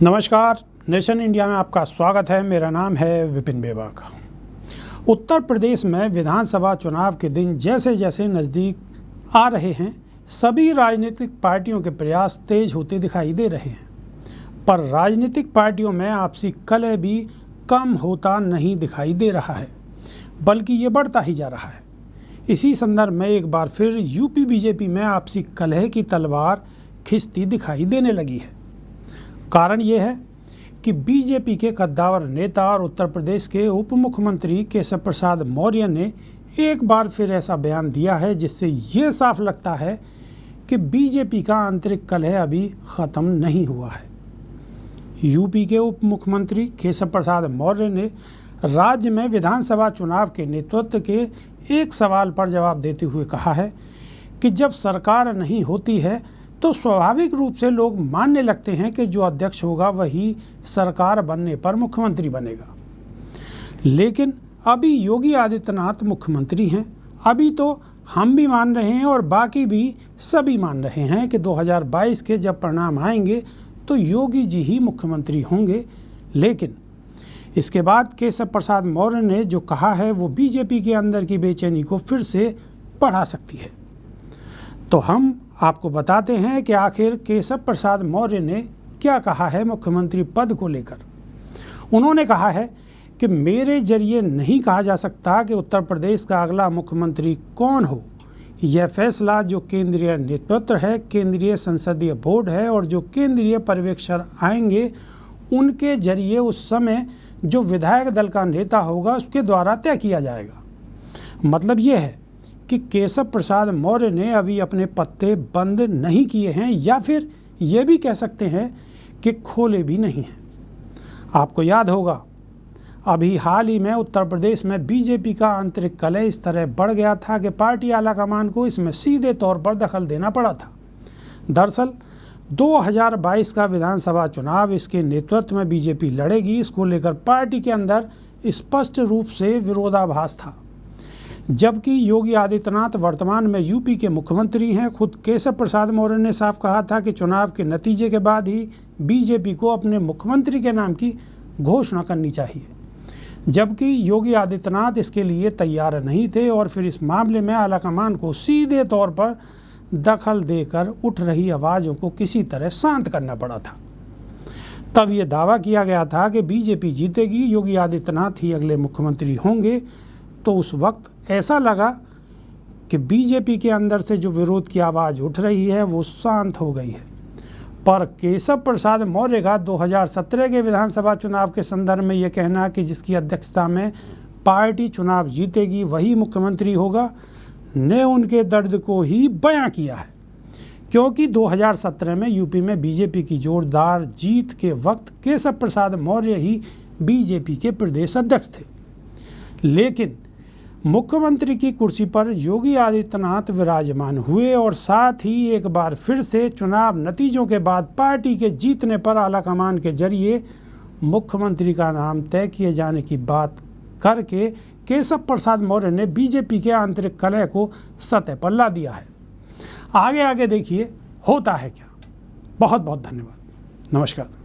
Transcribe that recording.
नमस्कार, nation India में आपका स्वागत है। मेरा नाम है विपिन बेबाक। उत्तर प्रदेश में विधानसभा चुनाव के दिन जैसे जैसे नज़दीक आ रहे हैं, सभी राजनीतिक पार्टियों के प्रयास तेज होते दिखाई दे रहे हैं, पर राजनीतिक पार्टियों में आपसी कलह भी कम होता नहीं दिखाई दे रहा है, बल्कि ये बढ़ता ही जा रहा है। इसी संदर्भ में एक बार फिर यूपी बीजेपी में आपसी कलह की तलवार खिंचती दिखाई देने लगी है। कारण ये है कि बीजेपी के कद्दावर नेता और उत्तर प्रदेश के उप मुख्यमंत्री केशव प्रसाद मौर्य ने एक बार फिर ऐसा बयान दिया है जिससे ये साफ लगता है कि बीजेपी का आंतरिक कलह अभी ख़त्म नहीं हुआ है। यूपी के उप मुख्यमंत्री केशव प्रसाद मौर्य ने राज्य में विधानसभा चुनाव के नेतृत्व के एक सवाल पर जवाब देते हुए कहा है कि जब सरकार नहीं होती है तो स्वाभाविक रूप से लोग मानने लगते हैं कि जो अध्यक्ष होगा वही सरकार बनने पर मुख्यमंत्री बनेगा। लेकिन अभी योगी आदित्यनाथ मुख्यमंत्री हैं। अभी तो हम भी मान रहे हैं और बाकी भी सभी मान रहे हैं कि 2022 के जब परिणाम आएंगे तो योगी जी ही मुख्यमंत्री होंगे। लेकिन इसके बाद केशव प्रसाद मौर्य ने जो कहा है वो बीजेपी के अंदर की बेचैनी को फिर से बढ़ा सकती है। तो हम आपको बताते हैं कि आखिर केशव प्रसाद मौर्य ने क्या कहा है मुख्यमंत्री पद को लेकर। उन्होंने कहा है कि मेरे जरिए नहीं कहा जा सकता कि उत्तर प्रदेश का अगला मुख्यमंत्री कौन हो। यह फैसला जो केंद्रीय नेतृत्व है, केंद्रीय संसदीय बोर्ड है और जो केंद्रीय पर्यवेक्षक आएंगे उनके जरिए उस समय जो विधायक दल का नेता होगा उसके द्वारा तय किया जाएगा। मतलब ये है कि केशव प्रसाद मौर्य ने अभी अपने पत्ते बंद नहीं किए हैं, या फिर ये भी कह सकते हैं कि खोले भी नहीं हैं। आपको याद होगा अभी हाल ही में उत्तर प्रदेश में बीजेपी का आंतरिक कलह इस तरह बढ़ गया था कि पार्टी आलाकमान को इसमें सीधे तौर पर दखल देना पड़ा था। दरअसल 2022 का विधानसभा चुनाव इसके नेतृत्व में बीजेपी लड़ेगी, इसको लेकर पार्टी के अंदर स्पष्ट रूप से विरोधाभास था। जबकि योगी आदित्यनाथ वर्तमान में यूपी के मुख्यमंत्री हैं, खुद केशव प्रसाद मौर्य ने साफ कहा था कि चुनाव के नतीजे के बाद ही बीजेपी को अपने मुख्यमंत्री के नाम की घोषणा करनी चाहिए। जबकि योगी आदित्यनाथ इसके लिए तैयार नहीं थे और फिर इस मामले में आलाकमान को सीधे तौर पर दखल देकर उठ रही आवाज़ों को किसी तरह शांत करना पड़ा था। तब ये दावा किया गया था कि बीजेपी जीतेगी, योगी आदित्यनाथ ही अगले मुख्यमंत्री होंगे। तो उस वक्त ऐसा लगा कि बीजेपी के अंदर से जो विरोध की आवाज़ उठ रही है वो शांत हो गई है। पर केशव प्रसाद मौर्य का 2017 के विधानसभा चुनाव के संदर्भ में ये कहना कि जिसकी अध्यक्षता में पार्टी चुनाव जीतेगी वही मुख्यमंत्री होगा ने उनके दर्द को ही बयां किया है। क्योंकि 2017 में यूपी में बीजेपी की जोरदार जीत के वक्त केशव प्रसाद मौर्य ही बीजेपी के प्रदेश अध्यक्ष थे। लेकिन मुख्यमंत्री की कुर्सी पर योगी आदित्यनाथ विराजमान हुए और साथ ही एक बार फिर से चुनाव नतीजों के बाद पार्टी के जीतने पर आलाकमान के जरिए मुख्यमंत्री का नाम तय किए जाने की बात करके केशव प्रसाद मौर्य ने बीजेपी के आंतरिक कलह को सतह पर ला दिया है। आगे देखिए होता है क्या। बहुत बहुत धन्यवाद। नमस्कार।